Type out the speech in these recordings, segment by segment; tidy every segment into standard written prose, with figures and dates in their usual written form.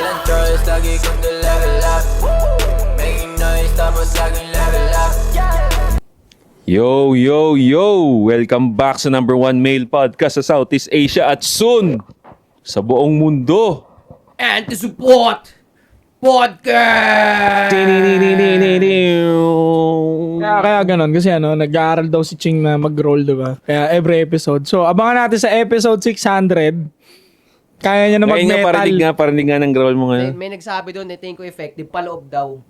Walang choice, lagi kong level up. Making noise, tapos laging level up. Yo, yo, yo! Welcome back sa number 1 male podcast sa Southeast Asia at soon sa buong mundo. And to support podcast! Kaya ganun kasi nag-aaral daw si Ching na mag-roll, diba? Kaya every episode. So, abangan natin sa episode 600. Kaya niya na Kaya mag-metal. parinig nga ng growl mo ngayon. May nagsabi doon, tingin ko effective, paloob daw.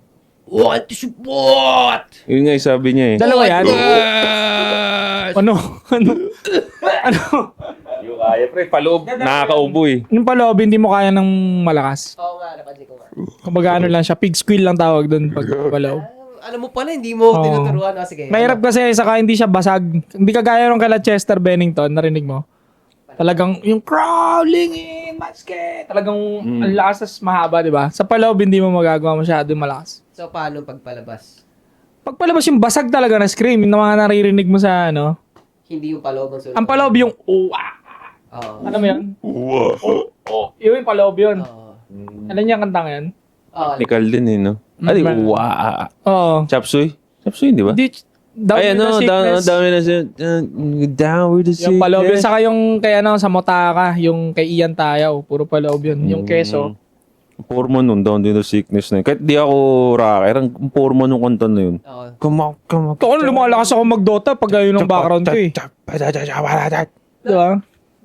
Want to support! Yun nga yung sabi niya eh. Dalawa yan. Podcast! Ano? Yung kaya pre, paloob, nakakaubo eh. Yung paloob, hindi mo kaya ng malakas. Oo nga, napansin ko nga. Kumbaga lang siya, pig squeal lang tawag doon pag paloob. Alam mo pala, hindi mo Oo. tinuturuan. Oh, sige. Mahirap kasi saka hindi siya basag. Hindi kagaya nung kala Chester Bennington, narinig mo? Talagang yung crawling in basket. Talagang ang lakas tas mahaba, di ba? Sa paloob, hindi mo magagawa masyado malakas. So, paano pagpalabas? Pagpalabas yung basag talaga na scream, yung mga naririnig mo sa Hindi yung paloob ang sunod. ang paloob yung Oo. ano mo yun? Yun yung paloob yun. Oo. Alam niya ang kantang yan? Oo. Technical din eh, no? Ay, waa. Oo. Chapsuy? Chapsuy, di ba? Down Ay, with the sickness. down with the down with the Yung paloob yun. sickness. Saka yung kay sa Motaka, yung kay Ian Tayaw, puro paloob yun. Yung keso. Porma nun, down with the sickness na yun. Kahit di ako rocker, ang porma nung kanta na yun. Oo. Come on. Kung lumalakas ako mag-Dota pag yun ang background ko eh. Diba?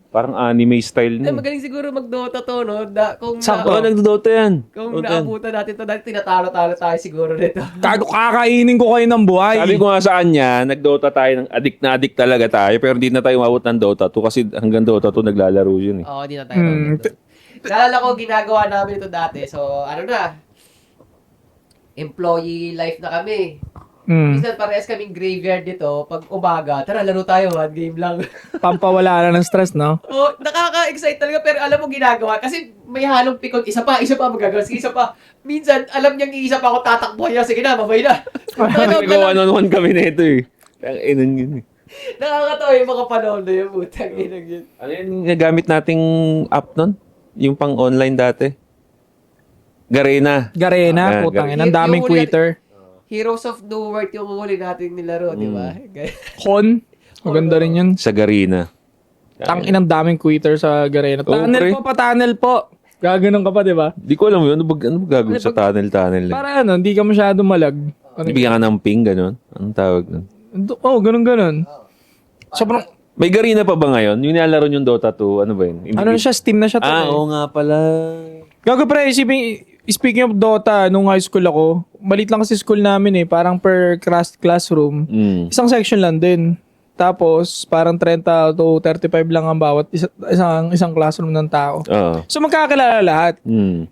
Parang anime style Ay, na. magaling siguro mag-Dota to, no? Oo, nagdodota yan. Kung naabutan natin to, dati tinatalo-talo tayo siguro nito. Kago kakainin ko kayo ng buhay. Sabi ko nga sa kanya, nagdota tayo, ng addict talaga tayo, pero hindi na tayo umabot ng Dota 2 kasi hanggang Dota 2 naglalaro yun eh. Oo, di na tayo dito. Naalala ko, ginagawa namin ito dati. So, employee life na kami. Minsan parehas kaming graveyard dito. Pag umaga, tara, laro tayo, one game lang. Pampawala na ng stress, no? Oh, nakaka-excite talaga, pero alam mo ginagawa. Kasi may halong pikon, isa pa, magagawa. Sige, isa pa. Minsan, alam niyang iisa pa ako, tatakbo niya. Sige na, mabay na. Nagawa one kami na ito eh. Ang inan yun eh. Nakakatawa yung mga panahon na yun, putang inang yun. Ano yung nagamit nating app nun? Yung pang online dati? Garena. Garena, putang ina, ang daming Yung quitter. Heroes of the World yung huli natin nilaro, di ba? Con, maganda rin yun. Sa Garena. Tang inang daming quitter sa Garena. Oo, Tunnel pre. tunnel po. Gaganon ka pa, di ba? Di ko alam yun. Ano ba gagawin sa tunnel? Para hindi ka masyado malag. Bigyan ka ng ping, gano'n? Anong tawag nun? Ganun. Sobrang, May Garena pa ba ngayon? Yung nilalaro yung Dota 2, ano ba yun? ano na siya, Steam na siya. Oo nga pala. Gago pre, speaking of Dota, nung high school ako, malit lang kasi school namin eh, parang per classroom. Isang section lang din. Tapos, parang 30 to 35 lang ang bawat isang classroom ng tao. Oo. So, magkakilala lahat.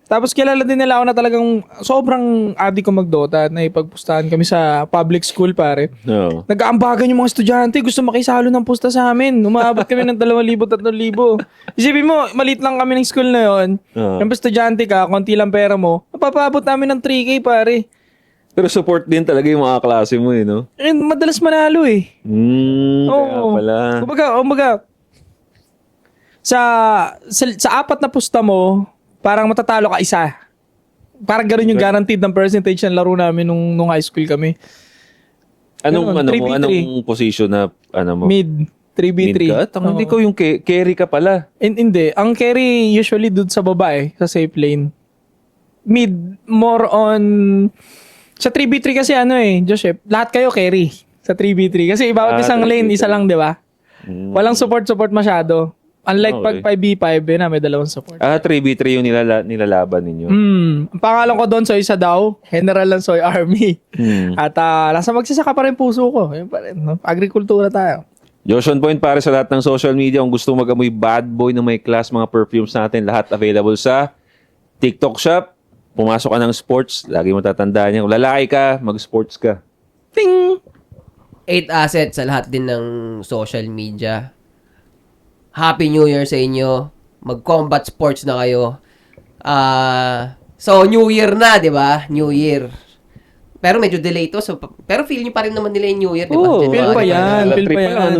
Tapos, kilala din nila ako na talagang sobrang addict ko mag-Dota at naipagpustahan kami sa public school, pare. Oo. Nag-aambagan yung mga estudyante, gusto makisalo ng pusta sa amin. Umaabot kami ng 2,000, 3,000. Isipin mo, maliit lang kami ng school na yon. Oo. Yung estudyante ka, konti lang pera mo, mapapaabot namin ng 3K, pare. Pero support din talaga yung mga klase mo eh, no? Eh, madalas manalo eh. Kaya pala. Kumbaga, sa apat na pusta mo, parang matatalo ka isa. Parang gano'n yung guaranteed ng percentage ng laro namin nung high school kami. Anong, Ganun, 3v3. anong position na, Mid, 3v3. Mid ka? Hindi ko yung carry ka pala. Hindi. Ang carry usually doon sa baba sa safe lane. More on... Sa 3v3 kasi Joseph, lahat kayo carry sa 3v3. Kasi bawat isang lane, 3v3. isa lang, di ba? Walang support masyado. Unlike Okay. pag 5v5, may dalawang support. 3v3 yung nilalaban ninyo. Ang pangalan ko doon, Soy Sadaw. General lang Soy Army. At nasa magsasaka pa rin puso ko. Yun pa rin, no? Agrikultura tayo. Joshon Point para sa lahat ng social media. Kung gusto mag-amoy bad boy ng may class, mga perfumes natin, lahat available sa TikTok Shop. Pumasok ka ng sports, lagi mo tatandaan yan. Kung lalaki ka, mag-sports ka. Ting! 8 assets sa lahat din ng social media. Happy New Year sa inyo. Mag-combat sports na kayo. So, New Year na, di ba? New Year. Pero medyo delay to. So, pero feel nyo pa rin naman nila yung New Year, di ba? Oo, January feel pa yan, na. feel pa yan.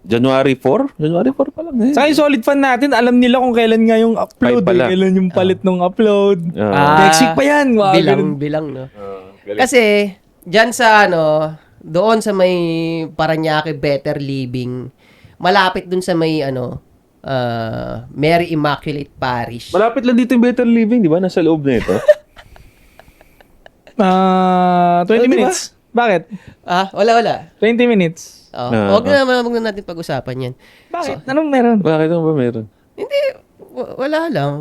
January 4? January 4 pa lang eh. Sa yung solid fan natin, alam nila kung kailan nga yung upload. Ay, pala. Kailan yung palit ng upload. Ah. Next week pa yan. Wow, ganun. Bilang, no? Kasi, dyan sa doon sa may Parañaque Better Living, malapit dun sa may Mary Immaculate Parish. Malapit lang dito yung Better Living, di ba? Nasa loob na ito. 20 minutes. Bakit? Wala. 20 minutes. Huwag na natin pag-usapan yan. Bakit? Anong meron? Bakit ano ba meron? Hindi, wala lang.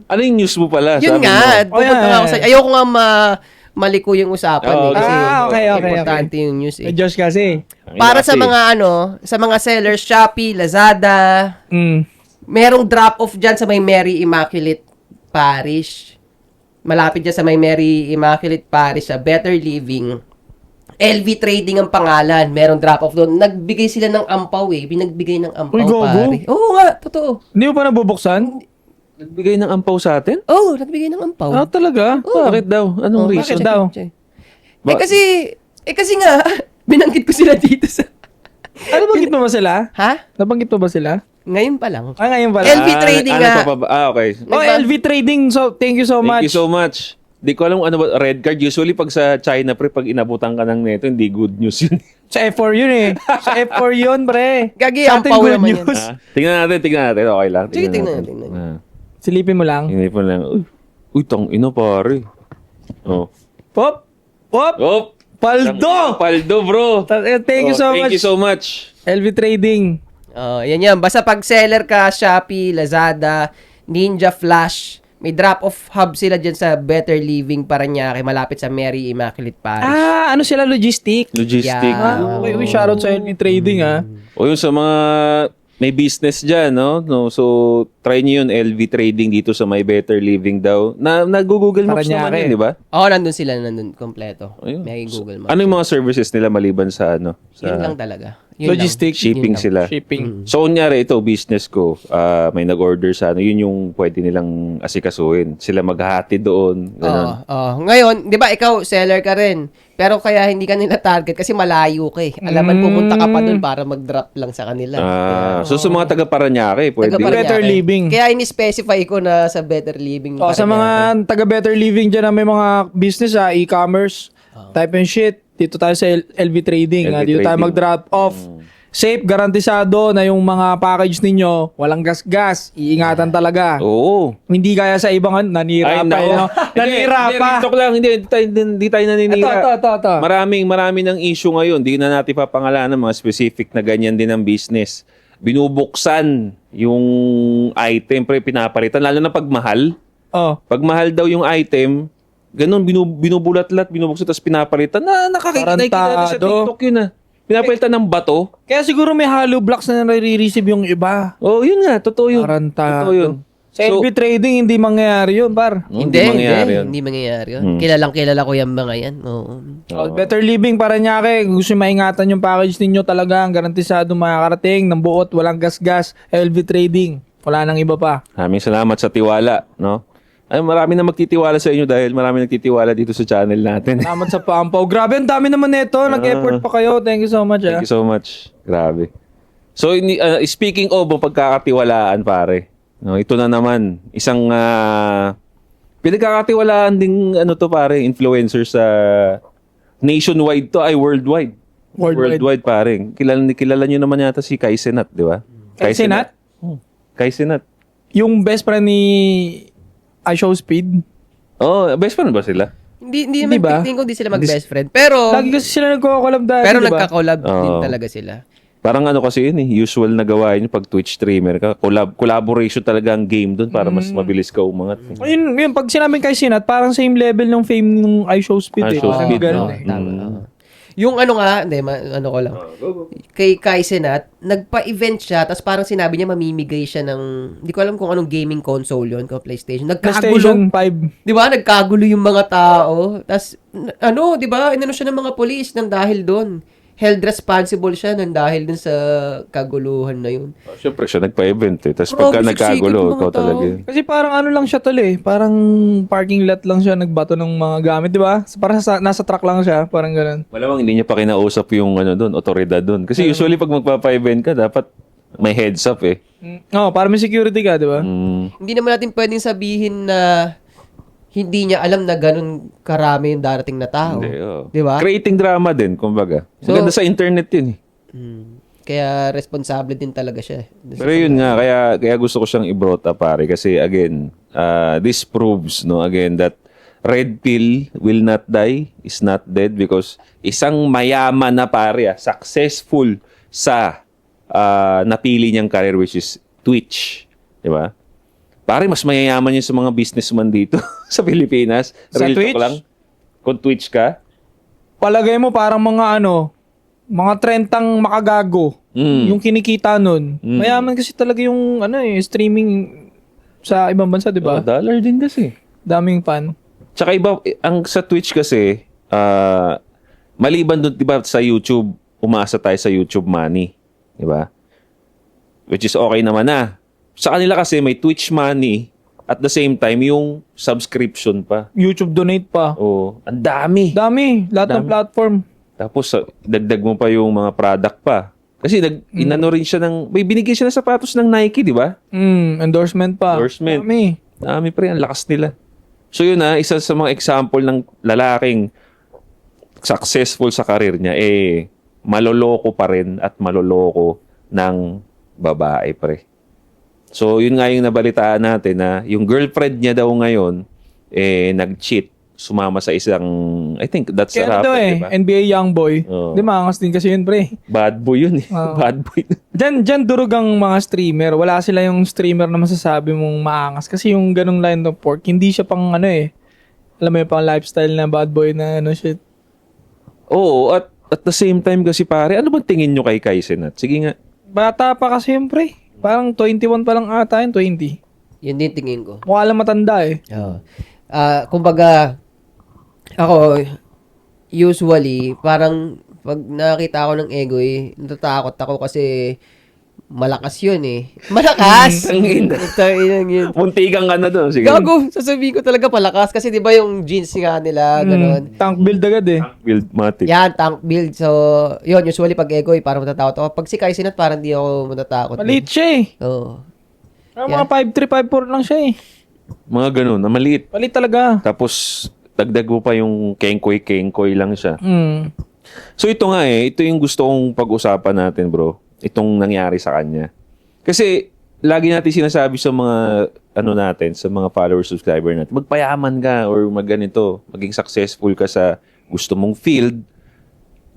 Ano yung news mo pala? Yun Sabi nga, mo? pupunta nga ako sa... Ayoko nga maliko yung usapan Oh, kasi okay. importante yung news eh. Diyos kasi. Para sa Kasi, mga sellers, Shopee, Lazada, merong drop-off dyan sa may Mary Immaculate Parish. Malapit dyan sa may Mary Immaculate Parish, sa Better Living. LV Trading ang pangalan. Merong drop-off doon. Nagbigay sila ng ampaw eh. Binagbigay ng ampaw, Uy, gogo. pare. Oo nga, totoo. Hindi mo pa nabubuksan? nagbigay ng ampaw sa atin? Oo, nagbigay ng ampaw. Talaga? Bakit daw? Anong reason? bakit daw? Check. Kasi nga, binanggit ko sila dito sa... Nabanggit mo ba sila? Ha? Nabanggit mo ba sila? Ngayon pa lang. Ngayon pala. LV Trading nga. Okay. LV Trading. So, thank you so much. Thank you so much. Di ko alam ano ba, red card. Usually pag sa China, pre, pag inabutan ka ng neto, hindi good news yun. Sa F4 yun eh. Sa F4 yun, pre. Gagi, Sa ang atin, power good naman news. yan. Tingnan natin. Okay lang. Sige, tingnan natin. Silipin mo lang. Hindi po lang. Uy, tang ina pare. Oh. Pop! Oh! Paldo! Paldo, bro. Thank you so much. Thank you so much. LV Trading. Yan. Basta pag seller ka, Shopee, Lazada, Ninja Flash, may drop-off hub sila dyan sa Better Living Parañaque, malapit sa Mary Immaculate Parish. Ano sila? Logistic? Logistic. Yeah. Okay, shoutout sa LV Trading O yun sa mga may business dyan, no? So, try nyo yun, LV Trading dito sa My Better Living daw. Nag-Google Maps naman Parañaque. yun, di ba? Nandun kompleto. Ayun. May Google Maps. Ano yung mga services nila maliban sa ano? Yun lang talaga. Yun Logistic. lang. Shipping Yun lang. sila. Shipping. So, kunyari, ito, business ko, may nag-order sa ano, yun yung pwede nilang asikasuhin. Sila maghahati doon. Ganun. Ngayon, di ba, ikaw, seller ka rin. Pero kaya hindi ka nila target kasi malayo ka eh. Alaman, pumunta ka pa dun para mag-drop lang sa kanila. So, sa mga taga-Parañaque, pwede. Taga-Parañaque. Better Living. Kaya ini-specify ko na sa Better Living. Sa mga taga Better Living dyan na may mga business e-commerce, type and shit, dito tayo sa LV Trading. LV Dito tayo Trading. mag-drop off. Safe, garantisado na yung mga package ninyo, walang gas-gas, iingatan talaga. Oo. Hindi kaya sa ibang nanira pa. nako. Nanira Hindi, pa. TikTok lang. Hindi tayo naninira. Ito. Marami ng issue ngayon. Hindi na natin papangalanan mga specific na ganyan din ang business. Binubuksan yung item, pre, pinapalitan. Lalo na pag mahal. Pag mahal daw yung item, ganun, binubulat-lat, binubuksan, tapos pinapalitan. Nakikita na sa TikTok yun ah. Pinapalitan ng bato. Kaya siguro may hollow blocks na nare-receive yung iba. Yun nga. Totoo yun. Tarantado. Totoo yun. Sa LV Trading, hindi mangyayari yun, par. Hindi mangyayari yun. Hindi mangyayari yun. Kilala ko yung mga yan. Oo. Better Living Parañaque, gusto nyo maingatan yung package ninyo talaga, garantisado makakarating ng buot, walang gas-gas, LV Trading. Wala nang iba pa. Maraming salamat sa tiwala, no? Ay, marami na magtitiwala sa inyo dahil marami nagtitiwala dito sa channel natin. Salamat sa paampaw. Grabe, ang dami naman nito. Nag-effort pa kayo. Thank you so much. Thank you so much. Grabe. So, speaking of pagkakatiwalaan, pare. No, ito na naman. Isang pinagkakatiwalaan ding pare, influencer sa nationwide to, ay worldwide. Worldwide, pare. Kilala nyo naman yata si Kai Cenat, di ba? Kai Cenat? Kai Cenat. Yung best friend ni iShowSpeed. Best friend ba sila? Hindi Di ba? tingin ko di sila mag-best friend. Pero Lagi kasi sila nagko-collab dati, pero di ba? nagka-collab din Oo. talaga sila. Parang kasi yun usual na gawain yun pag Twitch streamer ka. Collaboration talaga ang game doon para mas mabilis ka umangat. Yun, pag sinabing Kai Cenat, parang same level ng fame ng iShowSpeed. iShowSpeed, Parang ganun no? eh. Tama. Yung ko lang. Kay Kai Cenat, nagpa-event siya, tapos parang sinabi niya mamimigay siya ng, hindi ko alam kung anong gaming console yun, kung PlayStation. PlayStation 5. Di ba? Nagkagulo yung mga tao. Tapos, di ba? Inano siya ng mga polis nang dahil doon. held responsible siya nun dahil dun sa kaguluhan na yun. Siyempre siya nagpa-event eh. Tapos Bro, pagka siksik nagkagulo, yung mga ikaw tao. talaga. Kasi parang ano lang siya tol eh. Parang parking lot lang siya, nagbato ng mga gamit, di ba? Parang nasa truck lang siya, parang ganun. Malamang hindi niya pa kinausap yung doon, otoridad doon. Kasi usually pag magpapa-event ka, dapat may heads up eh. Oo, parang may security ka, di ba? Hindi naman natin pwedeng sabihin na hindi niya alam na ganun karami yung darating na tao. Hindi, oh. Di ba? Creating drama din, kumbaga. So- Maganda sa internet yun eh. Kaya responsable din talaga siya. Pero yun nga, kaya gusto ko siyang i-brought up, pare. Kasi again, this proves, no, again, that red pill will not die, is not dead because isang mayaman na pare, successful sa napili niyang career which is Twitch. Di ba? Pare, mas mayayaman yun sa mga businessman dito sa Pilipinas. Sa Real talk Twitch? lang. Kung Twitch ka, Palagay mo parang mga 30 makagago. Yung kinikita nun. Mayaman kasi talaga yung streaming sa ibang bansa, di ba? dollar din kasi. Daming fan. Tsaka iba, ang sa Twitch kasi, maliban doon, di ba, sa YouTube, umaasa tayo sa YouTube money. Di ba? Which is okay naman na. Sa kanila kasi may Twitch money at the same time yung subscription pa. YouTube donate pa. Oh, ang dami. Dami. Lahat ng platform. Tapos dagdag mo pa yung mga product pa. Kasi inano rin siya may binigay siya ng sapatos ng Nike, di ba? Endorsement pa. Endorsement. Dami. Dami pre, ang lakas nila. So yun isa sa mga example ng lalaking successful sa karir niya, maloloko pa rin at maloloko ng babae pre. So yun nga yung nabalitaan natin na yung girlfriend niya daw ngayon, nag-cheat, sumama sa isang, I think that's a Kaya rapper, ito diba? NBA Youngboy. Oo. Di maangas din kasi yun, pre. Bad boy yun eh. Oo. Bad boy. Diyan durog ang mga streamer. Wala sila yung streamer na masasabi mong maangas. Kasi yung ganong line of work, hindi siya pang alam mo yung pang lifestyle na bad boy na shit. Oo, at the same time kasi pare, ano bang tingin nyo kay Kaisenat? Sige nga. Bata pa kasi yun, pre. Parang 21 pa lang ata yun, 20. Yun din tingin ko. Mukha lang matanda eh. Oo. Kumbaga, ako, usually, parang pag nakita ko ng Egoy, natatakot ako kasi malakas yun eh. Malakas! Ito, yun. Munti kang ano doon. Sige. Gago, sasabihin ko talaga palakas kasi di ba yung jeans nga nila, ganun. Tank build agad eh. Build matic. Yan, tank build. So, yun, usually pag Egoy, parang matatakot ako. Pag si Kaisenat, parang di ako matatakot. Maliit siya eh. Oo. Mga 5'3", 5'4" lang siya eh. Mga ganun, na maliit. Maliit talaga. Tapos, dagdag mo pa yung kengkoy lang siya. So ito nga ito yung gusto kong pag-usapan natin bro. Itong nangyari sa kanya. Kasi, lagi natin sinasabi sa mga, natin, sa mga followers, subscriber natin, magpayaman ka or magganito, maging successful ka sa gusto mong field.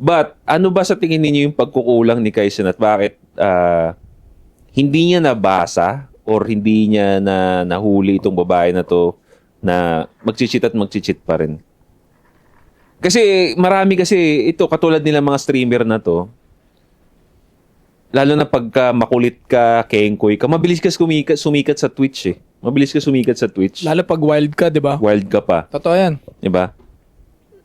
But, ano ba sa tingin ninyo yung pagkukulang ni Kaisenat? Bakit hindi niya nabasa or hindi niya nahuli itong babae na to na magchichit pa rin? Kasi marami kasi ito katulad nila mga streamer na to, lalo na pagka makulit ka, kengkoy ka, mabilis ka sumikat sa Twitch eh. Mabilis ka sumikat sa Twitch. Lalo pag wild ka, di ba? Wild ka pa. Totoo yan. 'Di ba?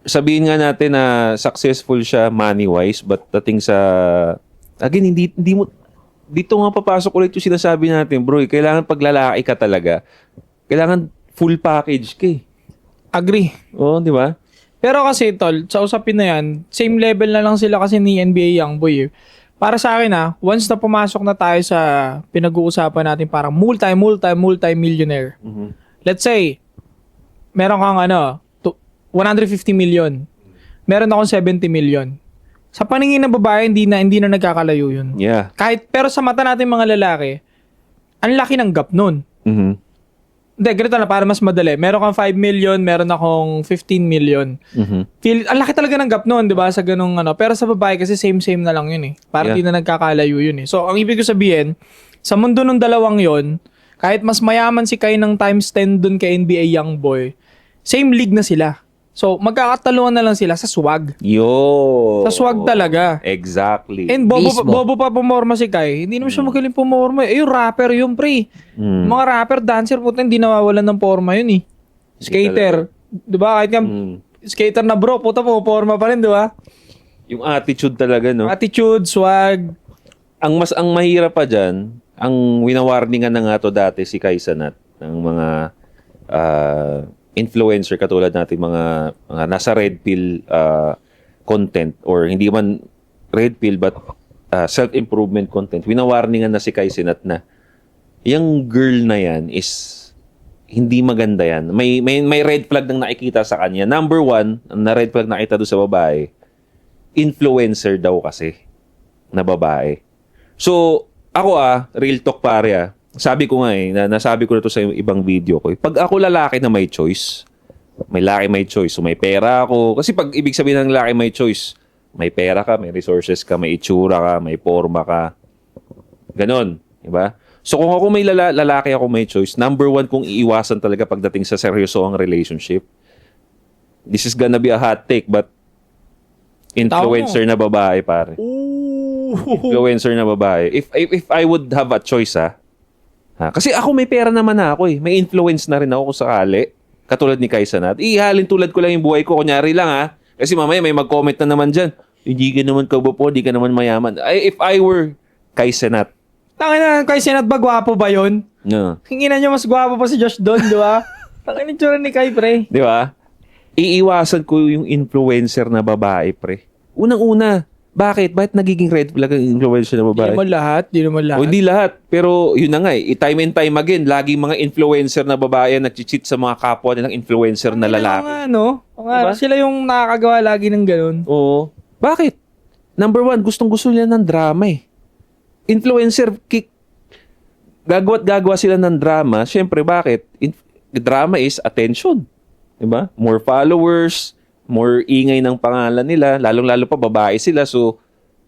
Sabihin nga natin na successful siya money-wise, but dating sa again hindi mo dito nga papasok ulit yung sinasabi natin, bro. Kailangan pag lalaki ka talaga, kailangan full package ka eh. Agree. Oo, di ba? Pero kasi, tol, sa usapin na yan, same level na lang sila kasi ni NBA Youngboy eh. Para sa akin once na pumasok na tayo sa pinag-uusapan natin parang multi-millionaire. Let's say, meron kang 150 million. Meron akong 70 million. Sa paningin ng babae, hindi na nagkakalayo yun. Yeah. Pero sa mata natin mga lalaki, ang laki ng gap nun. Mhm. Hindi, ganito na, para mas madali. Meron kang 5 million, meron akong 15 million. Mhm. Ang laki talaga ng gap nun, di ba? Sa ganung Pero sa babae kasi same na lang yun eh. Parang Yeah. hindi na nagkakalayo yun eh. So, ang ibig ko sabihin, sa mundo ng dalawang yon, kahit mas mayaman si Kai ng times 10 dun kay NBA Youngboy, same league na sila. So, magkakataluan na lang sila sa swag. Yo. Sa swag talaga. Exactly. And Mismo. bobo pa pumorma si Kai. Hindi naman siya magaling pumorma. Yung rapper yun, pre. Mga rapper, dancer, puta, hindi nawawalan ng forma yun eh. Skater. Di ba? Kahit nga, skater na bro, puta, pumorma pa rin, di ba? Yung attitude talaga, no? Attitude, swag. Ang mahirap pa diyan, ang winawarningan na nga to dati si Kai Sanat ng mga influencer katulad natin mga nasa red pill content or hindi man red pill but self-improvement content. Winawarningan na si Kai Sanat na yung girl na yan is hindi maganda yan. May red flag nang nakikita sa kanya. Number 1, na red flag nakita doon sa babae, influencer daw kasi na babae. So, ako real talk pare sabi ko nga nasabi ko na to sa ibang video ko. Pag ako lalaki na may choice, so may pera ako. Kasi pag ibig sabihin ng lalaki may choice, may pera ka, may resources ka, may itsura ka, may forma ka. Ganon, di ba? So kung ako may lalaki ako may choice, number 1 kong iiwasan talaga pagdating sa seryoso ang relationship. This is gonna be a hot take, but influencer na babae, pare. Influencer na babae. If I would have a choice, kasi ako may pera naman na ako eh. May influence na rin ako kung sakali. Katulad ni Kai Sanat. Ihalin tulad ko lang yung buhay ko. Kunyari lang Kasi mamaya may mag-comment na naman dyan. Hindi ka naman kabapo, hindi ka naman mayaman. If I were Kai Sanat. Tangina, Kai Sanat ba gwapo ba yun? No. Hinginan nyo mas gwapo pa si Josh doon, di ba? Tangina tsura ni Kai, pre. Di ba? Iiwasan ko yung influencer na babae, pre. Unang-una, bakit? Bakit nagiging red flag ang influencer na babae? Di naman lahat. O, hindi lahat. Pero yun na nga time and time again, laging mga influencer na babae nag-cheat sa mga kapwa nilang influencer na lalaki. Diba? Sila yung nakakagawa lagi ng ganun. Oo. Bakit? Number 1, gustong-gusto nila ng drama eh. Influencer, gagawa sila ng drama. Siyempre, bakit? Drama is attention. Diba? More followers, more ingay ng pangalan nila, lalong-lalo pa babae sila, so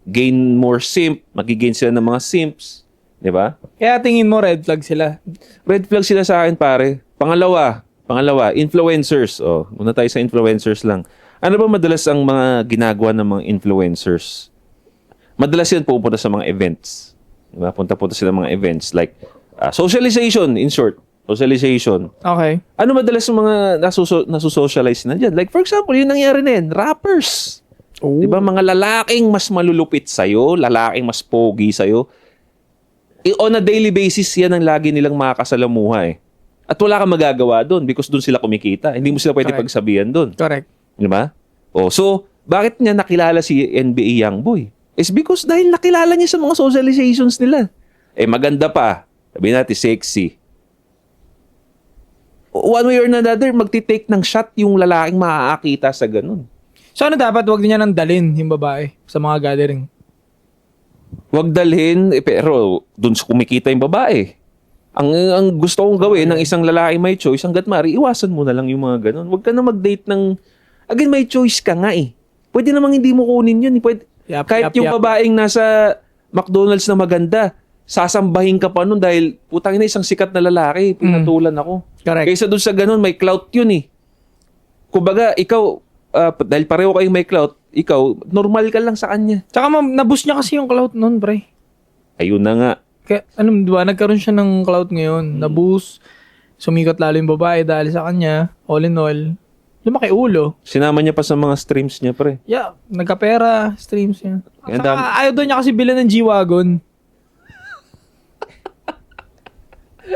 gain more simp, magigain sila ng mga simps, di ba? Kaya tingin mo red flag sila. Red flag sila sa akin, pare. Pangalawa, influencers. Muna tayo sa influencers lang. Ano ba madalas ang mga ginagawa ng mga influencers? Madalas yan pupunta sa mga events. Diba? Punta-punta sila mga events like socialization, in short. Socialization. Okay. Ano madalas yung mga nasusocialize na dyan? Like, for example, yung nangyari na yan, rappers. Oh. Diba? Mga lalaking mas malulupit sa'yo, lalaking mas pogi sa'yo. On a daily basis, yan ang lagi nilang makakasalamuha eh. At wala kang magagawa doon because doon sila kumikita. Hindi mo sila pwede pagsabihan doon. Correct. Diba? So, bakit niya nakilala si NBA Youngboy? It's because dahil nakilala niya sa mga socializations nila. Maganda pa. Sabi natin, sexy. One way or another, magti-take ng shot yung lalaking makakakita sa ganun. So ano dapat? Huwag niya nang dalhin yung babae sa mga gathering. Huwag dalhin, pero dun kumikita yung babae. Ang gusto kong gawin ng isang lalaki may choice, hanggat maaari, iwasan mo na lang yung mga ganun. Huwag ka na mag-date ng... Again, may choice ka nga eh. Pwede namang hindi mo kunin yun. Pwede, kahit yung babaeng nasa McDonald's na maganda, sasambahin ka pa nun dahil putang ina isang sikat na lalaki, pinatulan ako. Correct. Kaysa dun sa ganun, may clout yun eh. Kumbaga, ikaw, dahil pareho kayong may clout, ikaw, normal ka lang sa kanya. Tsaka naboost niya kasi yung clout nun, pre. Ayun na nga. Kaya, diba, nagkaroon siya ng clout ngayon. Na-boost, sumikat lalo yung babae dahil sa kanya, all in all, lumaki ulo. Sinama niya pa sa mga streams niya, pre. Yeah, nagkapera, streams niya. Kaya Saka, ayaw doon niya kasi bilan ng G-Wagon.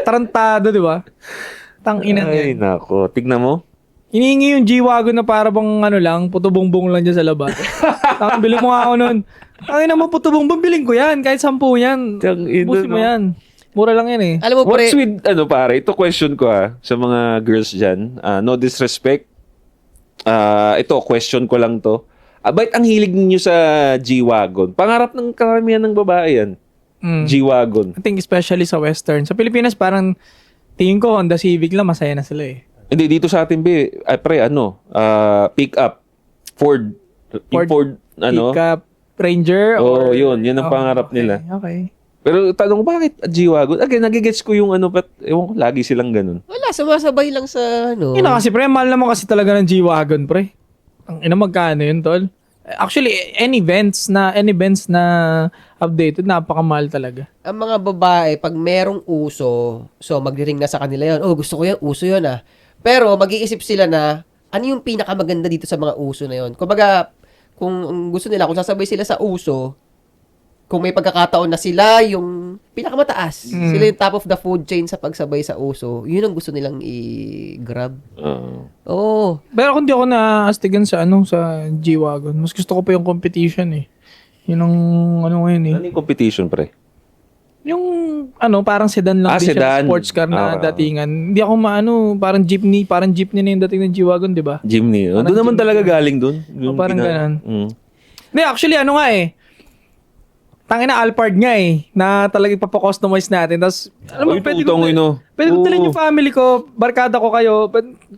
Tarantado, di ba? Tang-ina niya. Ay, nako. Tignan mo. Hinihingi yung G-Wagon na para bang puto bongbong lang dyan sa labas. Bilhin mo nga ako nun. Tangina mo, puto bongbong, bilhin ko yan. Kahit 10 yan. Busin mo yan. Mura lang yan eh. Alam mo, What's pre, with, pare, ito question ko sa mga girls dyan. No disrespect. Ito, question ko lang to. Bakit ang hilig ninyo sa G-Wagon? Pangarap ng karamihan ng babae yan. G-Wagon. I think especially sa Western. Sa Pilipinas, parang tingin ko Honda Civic lang, masaya na sila eh. Hindi, dito sa atin, pick up. Ford, Pickup, Ranger, or... yun ang pangarap nila. Okay. Pero tanong, bakit G-Wagon? Again, nagigets ko yung but ewan ko, lagi silang ganun. wala, sumasabay lang sa Yun na kasi, pre, mahal naman kasi talaga ng G-Wagon, pre. Ang magkano yun, tol? Actually, any events na updated, napakamahal talaga. Ang mga babae, pag merong uso, so magdiring na sa kanila yun, gusto ko yan, uso yun Pero mag-iisip sila na, ano yung pinakamaganda dito sa mga uso na yun? Kumbaga, kung ang gusto nila, kung sasabay sila sa uso, kung may pagkakataon na sila yung pinakamataas, sila yung top of the food chain sa pagsabay sa uso, yun ang gusto nilang i-grab. Oo. Pero kung di ako naastigan sa sa G-Wagon, mas gusto ko pa yung competition eh. Yun ang ngayon eh. Ano yung competition, pre? Yung parang sedan lang din siya, sedan. sports car na datingan. Hindi ako parang jeepney na yung dating ng G-Wagon, di ba? Jimny. Doon naman talaga galing doon. Parang ganun. Hindi, actually, tangina Alphard nga na talagang ipapakustomize natin. Tapos, alam mo, pwede ko dalhin yung family ko, barkada ko kayo.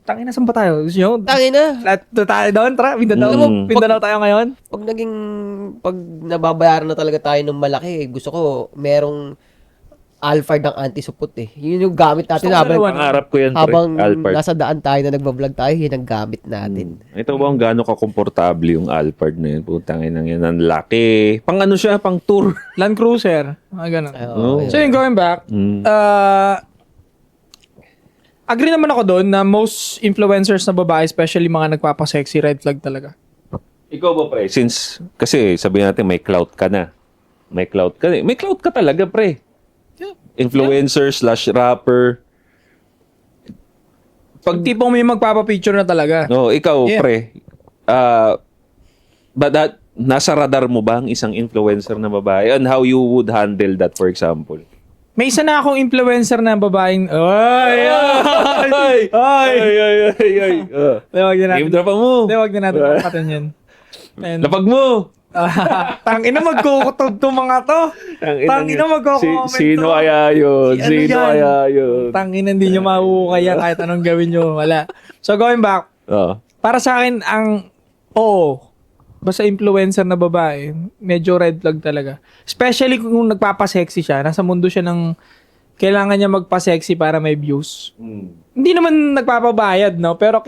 Tangina, saan ba tayo? Gusto nyo? Tangina. Tayo doon, tara. Mindanao tayo ngayon. Pag nababayaran na talaga tayo ng malaki, gusto ko, merong Alphard ng anti-supot eh. Yun yung gamit natin Pangarap ko yan, pre. habang Alphard. nasa daan tayo na nagbablog tayo, yun ang gamit natin. Ito ba ang gaano ka-komportable yung Alphard na yun? Putang ina yan. Ang laki. Pang ano siya? Pang tour. Land Cruiser. Ganun. Oo. So yung going back, agree naman ako doon na most influencers na babae, especially mga nagpapasexy, red flag talaga. Ikaw ba, pre? Since, kasi sabihin natin may clout ka na. May clout ka na. May clout ka talaga, pre. Influencer / rapper. Pag tipong may magpapapicture na talaga. No, ikaw, Yeah. pre. Nasa radar mo ba ang isang influencer na babae? And how you would handle that, for example? May isa na akong influencer na babaeng... Ay! Wag na natin. Game drop mo. Wag na natin pakatan yan. Lapag mo. Tangina, magkukutob to mga to. Tangina, magkukomment to. Sino kaya yun? Sino kaya yun? Tangina, hindi nyo mahuhukaya kahit anong gawin nyo. Wala. So, going back. Para sa akin, basta influencer na babae, medyo red flag talaga. Especially kung nagpapasexy siya, nasa mundo siya ng kailangan niya magpa-sexy para may views. Hindi naman nagpapabayad, no? Pero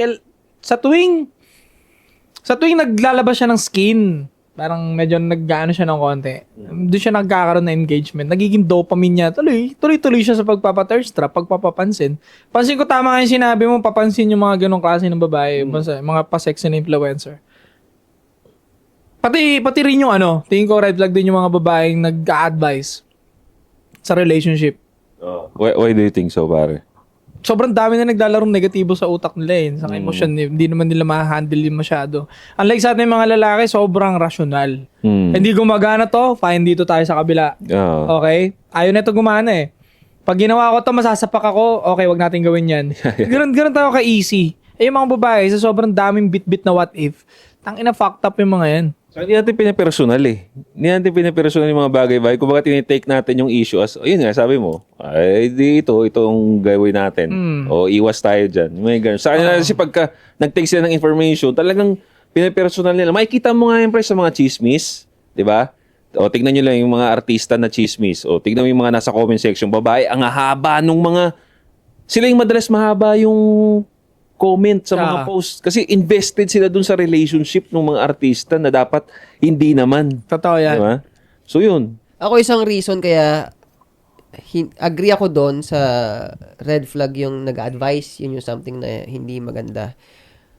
sa tuwing naglalabas siya ng skin, parang medyo nag-ano siya ng konti. Doon siya nagkakaroon ng engagement. Nagiging dopamine niya. Tuloy-tuloy siya sa pagpapa-thirst trap, pagpapapansin. Pansin ko tama nga yung sinabi mo, papansin yung mga ganong klase ng babae, mga pa-sexy na influencer. Pati rin yung tingin ko red flag din yung mga babaeng nag-a-advise sa relationship. Why do you think so, pare? Sobrang dami na naglalarong negatibo sa utak nila sa emosyon. Hindi naman nila ma-handle yun masyado. Unlike sa ating mga lalaki, sobrang rasyonal. Hindi gumagana to, fine dito tayo sa kabila. Okay? Ayaw na ito gumana Pag ginawa ko to, masasapak ako, okay, wag natin gawin yan. Ganun tayo ka-easy. Yung mga babae, sa sobrang daming bit-bit na what if, tangina fucked up yung mga yan. So, hindi natin pinapersonal Hindi natin pinapersonal yung mga bagay-bagay. Kung bakit tinitake natin yung issue as, yun nga, sabi mo, itong gawin natin. O, iwas tayo dyan. May ganun. Sa kanila kasi pagka nag-take sila ng information, talagang pinapersonal nila. Makikita mo nga yung sa mga chismis, di ba? O, tignan nyo lang yung mga artista na chismis. O, tignan mo yung mga nasa comment section. Babae, ang haba nung mga, sila yung madalas mahaba yung comment sa mga posts. Kasi invested sila dun sa relationship ng mga artista na dapat hindi naman. Totoo yan. Diba? So, yun. Ako isang reason kaya agree ako doon sa red flag yung nag-advise, yun yung something na hindi maganda.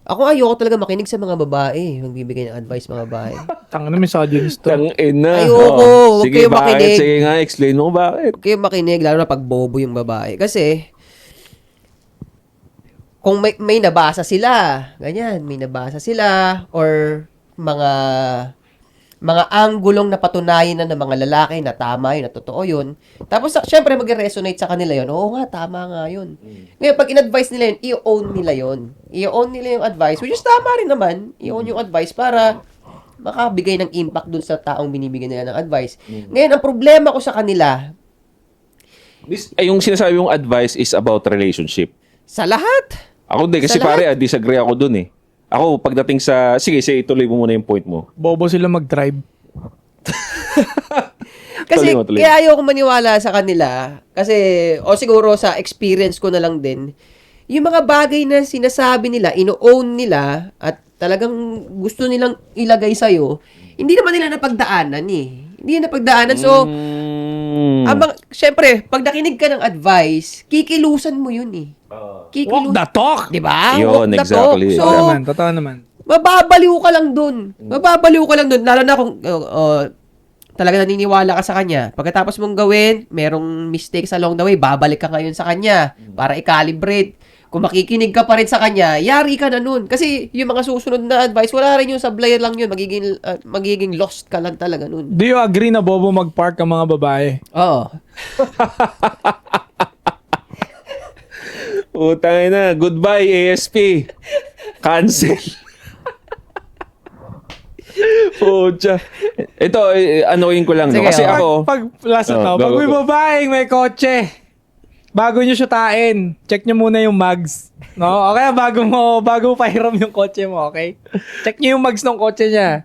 Ako ayoko talaga makinig sa mga babae, magbibigay ng advice mga babae. Tangina, misogynist to. Tangina. Ayoko, wag kayo bakit? makinig. Sige nga, explain mo bakit. Huwag kayo makinig, lalo na pag bobo yung babae. Kasi, kung may nabasa sila, ganyan, may nabasa sila, or mga anggulong na patunayan na ng mga lalaki na tama yun, na totoo yun. Tapos, syempre, mag-resonate sa kanila yun. Oo nga, tama nga yun. Ngayon, pag in-advise nila yun, i-own nila yun. I-own nila yung advice, which is tama rin naman. I-own yung advice para makabigay ng impact dun sa taong binibigyan nila ng advice. Ngayon, ang problema ko sa kanila, Yung sinasabi yung advice is about relationship. sa lahat. Ako din, kasi Sa lahat. pare, disagree ako dun Ako, pagdating sa... Sige, ituloy mo muna yung point mo. Bobo sila mag-drive. Kasi Tuloy mo. kaya ayoko maniwala sa kanila kasi o siguro sa experience ko na lang din yung mga bagay na sinasabi nila, ino-own nila at talagang gusto nilang ilagay sa'yo, hindi naman nila napagdaanan Hindi napagdaanan. So, syempre, pag nakinig ka ng advice, kikilusan mo yun Kikilusan. Walk the talk! Diba? Yun, Walk the exactly. talk. So, Totoo naman. mababaliw ka lang dun. Mababaliw ka lang dun. Lalo na kung talaga naniniwala ka sa kanya. Pagkatapos mong gawin, merong mistakes along the way, babalik ka ngayon sa kanya para i-calibrate. Kung makikinig ka pa rin sa kanya, yari ka na nun. Kasi yung mga susunod na advice, wala rin yung sablay lang yun. Magiging lost ka lang talaga nun. Do you agree na bobo mag-park ang mga babae? Oo. Utang na. Goodbye, ASP. Cancel. Pucha. Ito, anuin ko lang. No? Sige, Kasi oh. ako... Pag may babaeng may kotse, bago nyo syutain, check nyo muna yung mags. No? Okay, bago mo pahiram yung kotse mo, okay? Check nyo yung mags ng kotse niya.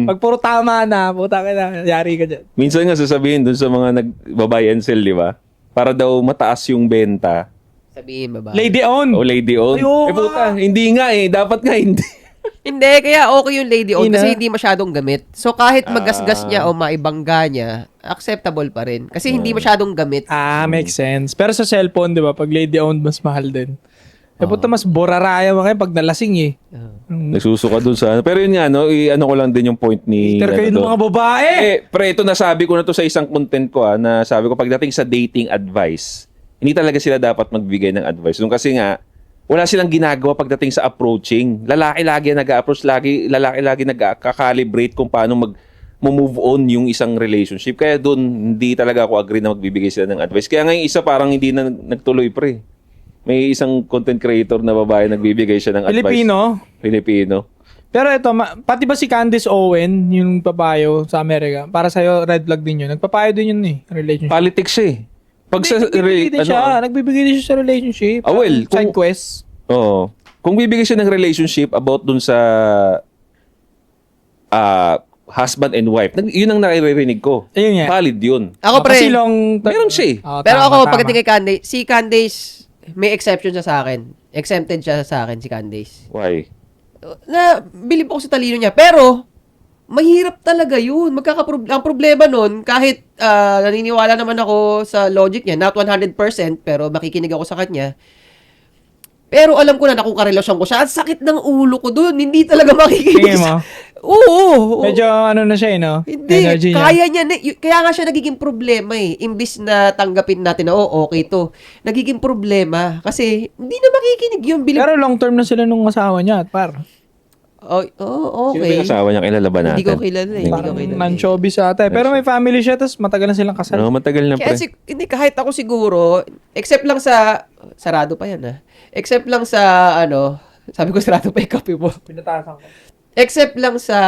Pag puro tama na, puta ka na, yari ka dyan. Minsan nga sasabihin dun sa mga nag-buy and sell, di ba? Para daw mataas yung benta. Sabihin ba ba? Lady on. O lady owned. Ay, oo Puta, hindi nga eh. Dapat nga hindi. Hindi, kaya okay yung lady owned Ina. kasi hindi masyadong gamit. So kahit magasgas niya o maibangga niya, acceptable pa rin. Kasi hindi masyadong gamit. Makes sense. Pero sa cellphone, di ba, pag lady owned, mas mahal din. Eh, puta, mas boraraya mo kayo pag nalasing eh. Nagsusuka dun sa... Pero yun nga, no, ano ko lang din yung point ni... Hater kayo ng doon. mga babae! Pre, ito nasabi ko na to sa isang content ko na sabi ko pagdating sa dating advice, hindi talaga sila dapat magbigay ng advice. Nung kasi nga, wala silang ginagawa pagdating sa approaching. Lalaki lagi nag-approach, lalaki lagi nag-calibrate kung paano move on yung isang relationship. Kaya doon, hindi talaga ako agree na magbibigay sila ng advice. Kaya ngayon isa parang hindi na nagtuloy, pre. May isang content creator na babae nagbibigay siya ng advice. Filipino. Pero ito, pati ba si Candice Owen, yung papayo sa Amerika, para sa'yo, red flag din yun. Nagpapayo din yun eh, relationship. Politics siya eh. Pag sa... Nagbibigay din siya sa relationship. Well, side quest. Oo. Kung bibigay siya ng relationship about dun sa husband and wife, yun ang naririnig ko. Ayun nga. Valid yun. Ako pre, Meron siya eh. pero ako pagdating kay Candace, si Candace, may exception siya sa akin. Exempted siya sa akin si Candace. Why? Na bilib ako sa talino niya. Pero, mahirap talaga yun. Ang problema nun, kahit naniniwala naman ako sa logic niya, not 100%, pero makikinig ako sa kanya. Pero alam ko na kung karelasyon ko siya, ang sakit ng ulo ko dun. Hindi talaga makikinig. Tingin mo? Oo. Medyo ano na siya eh, no? Hindi, Energy niya. kaya niya. Kaya nga siya nagiging problema eh. Imbis na tanggapin natin na, okay to. Nagiging problema. Kasi, hindi na makikinig yun. Pero long term na sila nung asawa niya, par. Okay. Sino ba yung asawa niya? Kilala ba natin? Hindi ko kilala eh. Hindi ko Parang kilala eh. non-showbiz ata eh. Pero may family siya, tapos matagal na silang kasal. No, matagal na Kaya pre. hindi, kahit ako siguro, except lang sa, sarado pa yan except lang sa, sabi ko sarado pa yung kape mo. Pinatasan ko. Except lang sa,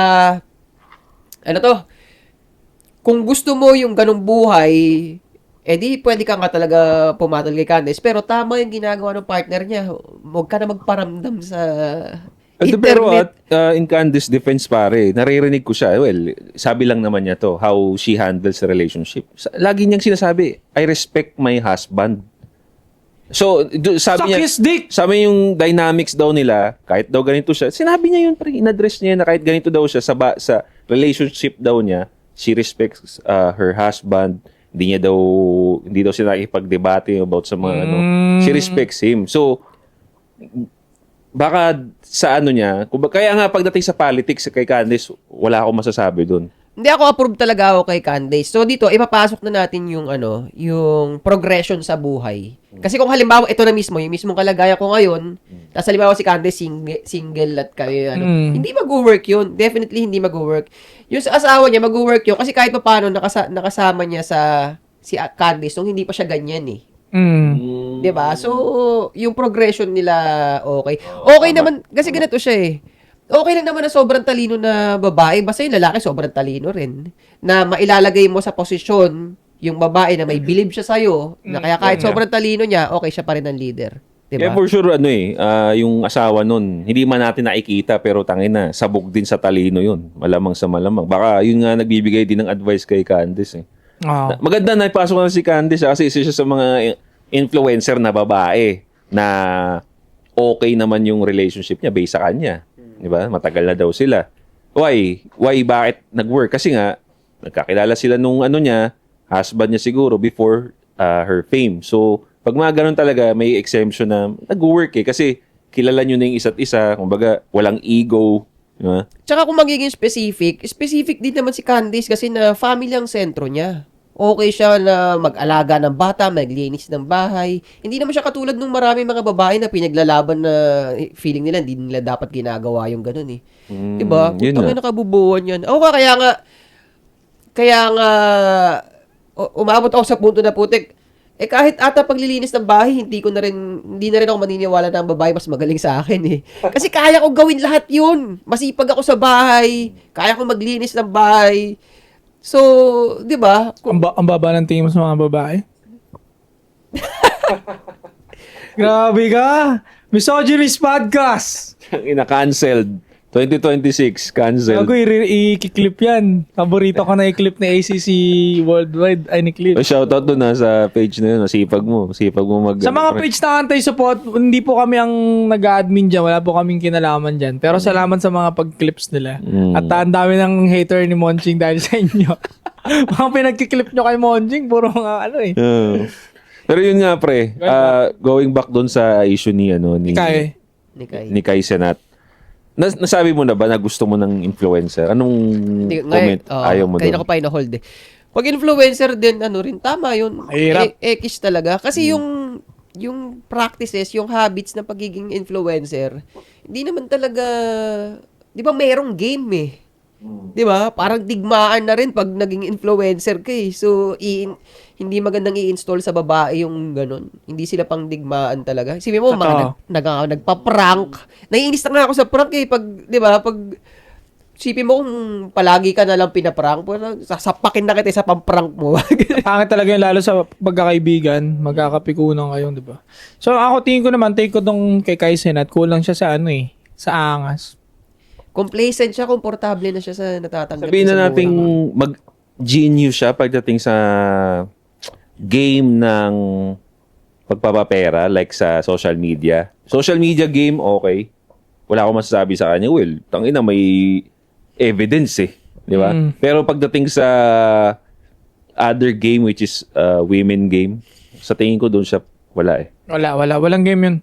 kung gusto mo yung ganong buhay, di pwede ka nga talaga pumatol kay Candice, pero tama yung ginagawa ng partner niya. Huwag ka na magparamdam sa Pero internet. in Candice's defense pare, naririnig ko siya. Well, sabi lang naman niya to, how she handles the relationship. Lagi niyang sinasabi, I respect my husband. So, sabi niya, Suck his dick! sabi yung dynamics daw nila, kahit daw ganito siya, sinabi niya yun, pre, in-address niya na kahit ganito daw siya sa relationship daw niya, she respects her husband. Hindi daw siya nakikipag-debate about sa mga She respects him. So, baka sa niya, kaya nga pagdating sa politics kay Candice, wala akong masasabi dun. Hindi ako approve talaga ako kay Candice. So dito, ipapasok na natin yung yung progression sa buhay. Kasi kung halimbawa ito na mismo, yung mismong kalagayan ko ngayon, tapos halimbawa si Candice single at kayo hindi mag-work yun. Definitely hindi mag-work. Yung sa asawa niya mag-work yun kasi kahit paano nakasama niya si Candice nung hindi pa siya ganyan eh. 'Di ba? So, yung progression nila okay. Okay naman kasi ganito siya eh. Okay lang naman na sobrang talino na babae, basta yung lalaki sobrang talino rin. Na mailalagay mo sa posisyon yung babae na may bilib siya sa'yo, na kaya kahit sobrang talino niya, okay siya pa rin ang leader. Kaya Diba? for sure, yung asawa nun, hindi man natin nakikita, pero tangin na, sabog din sa talino yun. Malamang sa malamang. Baka yun nga nagbibigay din ng advice kay Candice eh. Maganda na ipasok na si Candice kasi isa siya sa mga influencer na babae na okay naman yung relationship niya based sa kanya. Di ba? Matagal na daw sila. Why? Bakit nag-work? Kasi nga, nagkakilala sila nung niya, husband niya siguro before her fame. So, pag mga ganun talaga, may exemption na nag-work eh. Kasi kilala nyo na yung isa't isa, kumbaga, walang ego. Diba? Tsaka kung magiging specific din naman si Candice kasi na family ang sentro niya. Okay siya na mag-alaga ng bata, maglinis ng bahay. Hindi naman siya katulad ng maraming mga babae na pinaglalaban na feeling nila, hindi nila dapat ginagawa yung ganun eh. Diba? Yun Kung na. nakabubuan yan. Ako kaya nga, umabot ako sa punto na putik, kahit ata paglilinis ng bahay, hindi na rin ako maniniwala na ang babae mas magaling sa akin eh. Kasi kaya ko gawin lahat yun. Masipag ako sa bahay, kaya ko maglinis ng bahay. So, di ba? Ang baba ng tingin mo sa mga babae? Grabe ka! Misogynist podcast! Ina-cancelled. 2026, cancelled. Ako i-clip yan. Paborito ko na i-clip ni ACC Worldwide. Ay, ni-clip. Shoutout doon sa page na yun. Masipag mo mag... Sa mga page na anti-support, hindi po kami ang nag-admin dyan. Wala po kaming kinalaman dyan. Pero salamat sa mga pag-clips nila. At ang dami ng hater ni Monching dahil sa inyo. Mga pinag-clip nyo kay Monching, puro mga ano eh. Pero yun nga pre, going back doon sa issue ni Kay. ni Kai Senat. Nasabi mo na ba na gusto mo ng influencer? Anong comment ayaw mo Kaya doon? ako pa ina-hold eh. Pag influencer din, rin, tama yun. Mahirap. X talaga. Kasi yung practices, yung habits ng pagiging influencer, hindi naman talaga, di ba merong game eh. Di ba? Parang digmaan na rin pag naging influencer ka eh. So, hindi magandang i-install sa babae yung ganun. Hindi sila pang digmaan talaga. Sabi mo, mga nagpa-prank. Naiinis na nga ako sa prank eh. Pag, di ba, pag sipin mo kung palagi ka na lang pinaprank, sasapakin na kita sa pang-prank mo. Pangit talaga yun, lalo sa pagkakaibigan, magkakapikunan kayo, di ba? So, ako tingin ko naman, take ko tong kay Kai Senat, kulang siya sa sa angas. Complacent siya, komportable na siya sa natatanggap. Sabihin sa na nating buhay. mag-genius siya pagdating sa game ng pagpapapera like sa social media. Social media game, okay. Wala akong masasabi sa kanya. Well, tangina may evidence eh. Di ba? Pero pagdating sa other game which is women game, sa tingin ko doon siya wala eh. Wala. Walang game yun.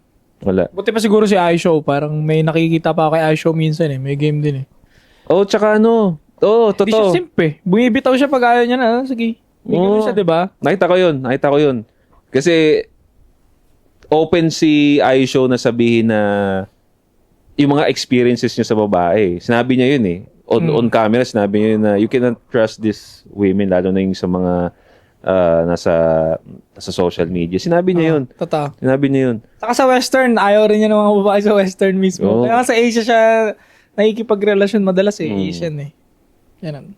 Wala. Buti pa siguro si iShow. Parang may nakikita pa ako kay iShow minsan eh. May game din eh. Oh, tsaka ano? Oo, Hindi siya totoo. simp eh. Bumibitaw siya pag ayaw niya na. Sige. May ganun siya, di ba? Nakita ko yun. Kasi open si iShow na sabihin na yung mga experiences niya sa babae. Sinabi niya yun eh. On camera, sinabi niya yun na you cannot trust these women, lalo na yung sa mga nasa social media. Sinabi niya yun. Totoo. Sinabi niya yun. Saka sa Western, ayaw rin niya ng mga babae sa Western mismo. Oo. Kaya sa Asia siya nakikipagrelasyon madalas eh. Asian eh. Yan.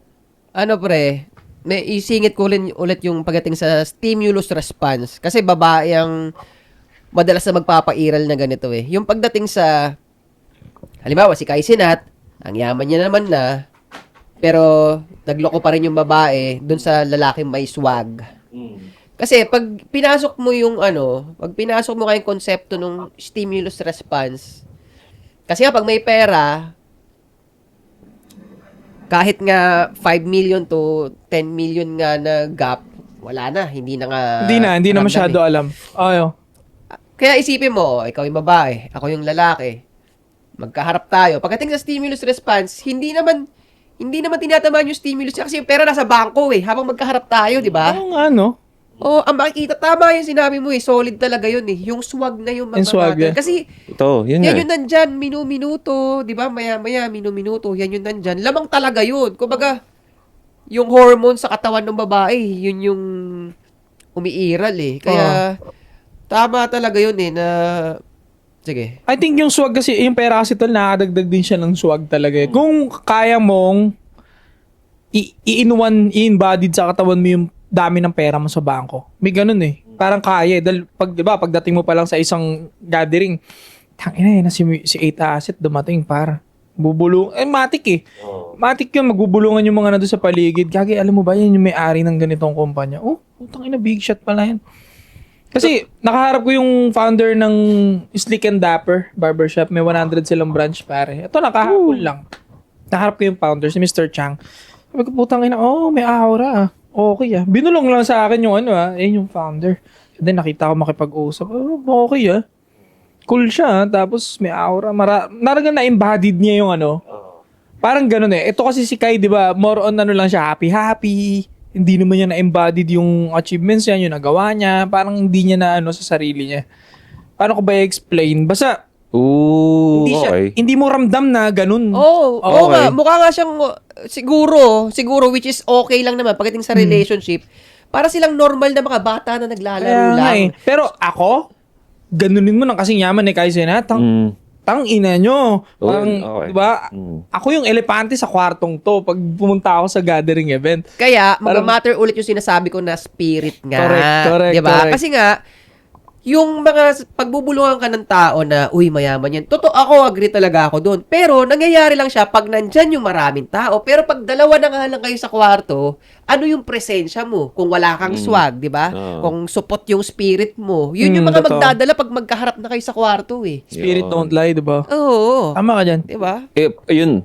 Ano pre, may isingit ko ulit yung pagdating sa stimulus response. Kasi babae ang madalas na magpapairal na ganito eh. Yung pagdating sa, halimbawa si Kai Senat, ang yaman niya naman na, pero nagloko pa rin yung babae dun sa lalaking may swag. Kasi pag pinasok mo kayong konsepto ng stimulus response, kasi nga pag may pera, kahit nga 5 million to 10 million nga na gap, wala na, hindi na Hindi na ramdam masyado eh. alam. Ayaw. Kaya isipin mo, ikaw yung babae, ako yung lalaki. Magkaharap tayo. Pagdating sa stimulus response, hindi naman tinatamaan yung stimulus kasi yung pera nasa bangko eh, habang magkaharap tayo, di ba? Oo nga, no? Ang makikita, tama yung sinabi mo eh, solid talaga yun eh. Yung swag na yung Yung swag, mamamagal. yeah. Kasi, Ito, yun nga. yan yung nandyan, minuto, di ba? Maya, minuto, yan yung nandyan. Lamang talaga yun. Kumbaga, yung hormone sa katawan ng babae, yun yung umiiral eh. Kaya, tama talaga yun eh, na, sige. I think yung swag kasi, yung pera kasi tol, nakadagdag din siya ng swag talaga eh. Kung kaya mong i-embodied sa katawan mo yung dami ng pera mo sa bangko. May ganun eh. Parang kaya. Dahil diba, pagdating mo pa lang sa isang gathering, tangina si 8 asset dumating para bubulong. Matik eh. Matik yun, magbubulungan yung mga nandun sa paligid. Kagi, alam mo ba, yan yung may-ari ng ganitong kumpanya. Oh, tangina, big shot pala yan. Kasi, nakaharap ko yung founder ng Slick and Dapper Barbershop. May 100 silang branch, pare. Ito, nakahapon lang. Nakaharap ko yung founder, si Mr. Chang. Sabi ko, putang ina, may aura ah. Okay ah. Binulong lang sa akin yung yung founder. And then nakita ko makipag-usap. Okay ah. Cool siya, tapos may aura. Naragang na-embodied niya yung ano. Parang ganun eh. Ito kasi si Kai, di ba, more on ano lang siya, happy-happy. Hindi naman niya na-embodied yung achievements niya, yung nagawa niya. Parang hindi niya na ano sa sarili niya. Paano ko ba i-explain? Basta, Ooh, hindi mo ramdam na ganun. Oo, Okay. oo nga. Mukha nga siyang, siguro, which is okay lang naman pagdating sa relationship. Para silang normal na mga bata na naglalaro Kaya nga lang. eh. Pero ako, ganunin mo ng kasing yaman eh, Kaisen ha? Tang ina nyo. Parang, okay. di ba? Ako yung elepante sa kwartong to pag pumunta ako sa gathering event. Kaya, Parang- mag-matter ulit yung sinasabi ko na spirit nga. Correct, Diba? correct. Kasi nga, yung mga pagbubulungan ka ng tao na, uy, mayaman yan. Totoo, ako, agree talaga ako doon. Pero, nangyayari lang siya pag nandyan yung maraming tao. Pero pag dalawa na nga lang kayo sa kwarto, ano yung presensya mo? Kung wala kang swag, di ba? Oo. Kung support yung spirit mo. Yun yung mga totoo. magdadala pag magkaharap na kayo sa kwarto eh. Spirit Yun. don't lie, di ba? Oo. Tama ka dyan. Di ba? Ayun,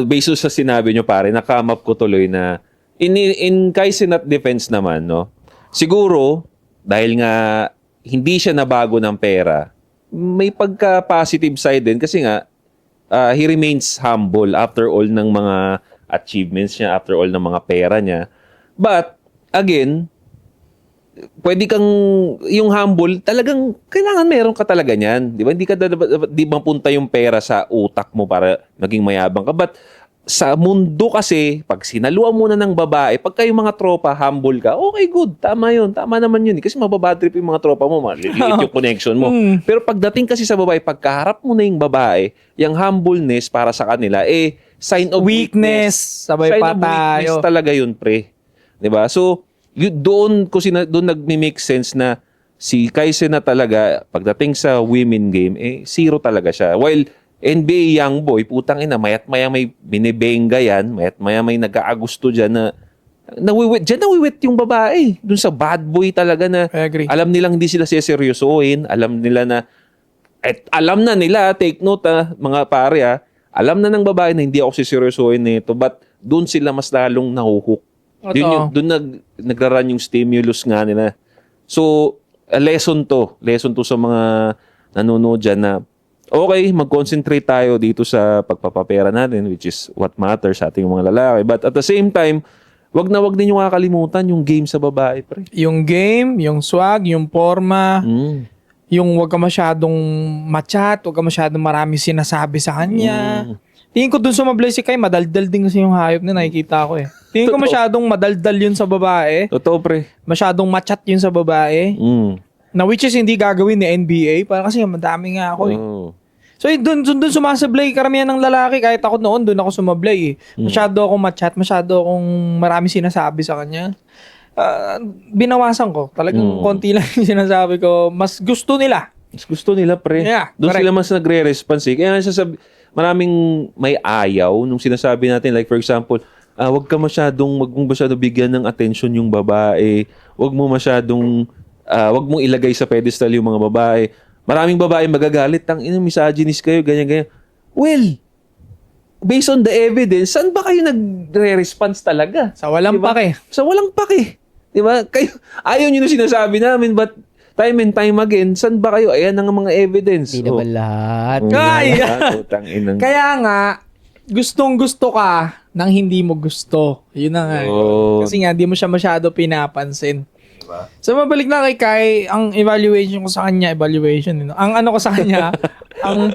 based sa sinabi nyo pare, nakam up ko tuloy na in Kaizenat defense naman, no? Siguro, dahil nga hindi siya nabago ng pera, may pagka-positive side din kasi nga, he remains humble after all ng mga achievements niya, after all ng mga pera niya. But, again, pwede kang, yung humble, talagang kailangan meron ka talaga niyan. Di ba? Hindi ka di mapunta yung pera sa utak mo para maging mayabang ka. But sa mundo kasi, pag sinaluan mo na ng babae, pag kayo mga tropa, humble ka, okay, good. Tama yun. Tama naman yun. Kasi mababadrip yung mga tropa mo, maliliit yung connection mo. Pero pagdating kasi sa babae, pagkaharap mo na yung babae, yung humbleness para sa kanila, sign of Weakness. Sabay sign pa of weakness tayo. talaga yun, pre. 'Di ba? So, doon nagme-make sense na si Kaisen na talaga pagdating sa women game zero talaga siya. While NBA young boy, putang ina, mayat-maya may binibenga yan, mayat-maya may nag-aagusto diyan na nawiwit yung babae. Doon sa bad boy talaga na I agree. alam nilang hindi sila seseryosohin, alam nila na alam na nila, take note mga pare alam na ng babae na hindi ako seseryosohin nito, but doon sila mas lalong nahuhook. Doon nagraran yung stimulus nga nila. So, lesson to sa mga nanonood dyan na okay, mag-concentrate tayo dito sa pagpapapera natin, which is what matters sa ating mga lalaki. But at the same time, wag din yung kakalimutan yung game sa babae, pre. Yung game, yung swag, yung forma, yung wag ka masyadong machat, wag ka masyadong marami sinasabi sa kanya. Tingin ko dun sumablay si Kai, madaldal din kasi yung hayop na nakikita ko eh. Tingin ko masyadong madaldal yun sa babae. Totoo, pre. Masyadong machat yun sa babae. Na which is hindi gagawin ni NBA. Para kasi madami nga ako eh. So dun sumasablay karamihan ng lalaki. Kahit ako noon, dun ako sumablay eh. Masyado akong machat, masyado akong marami sinasabi sa kanya. Binawasan ko. Talagang konti lang yung sinasabi ko. Mas gusto nila. Mas gusto nila, pre. Yeah, Doon correct. sila mas nagre-response eh. Kaya maraming may ayaw nung sinasabi natin. Like for example, wag mong masyadong bigyan ng attention yung babae. Wag mong ilagay sa pedestal yung mga babae. Maraming babae magagalit, misogynist kayo, ganyan. Well, based on the evidence, saan ba kayo nagre-response talaga? Sa walang Diba? pake. Sa walang pake. Diba? Kayo, ayaw nyo na sinasabi namin, but time and time again, saan ba kayo? Ayan ang mga evidence. Hindi naman lahat. Kaya nga, gustong gusto ka nang hindi mo gusto. Yun na nga. Kasi nga, di mo siya masyado pinapansin. So, mabalik na kay Kai, ang evaluation ko sa kanya, ang ano ko sa kanya, ang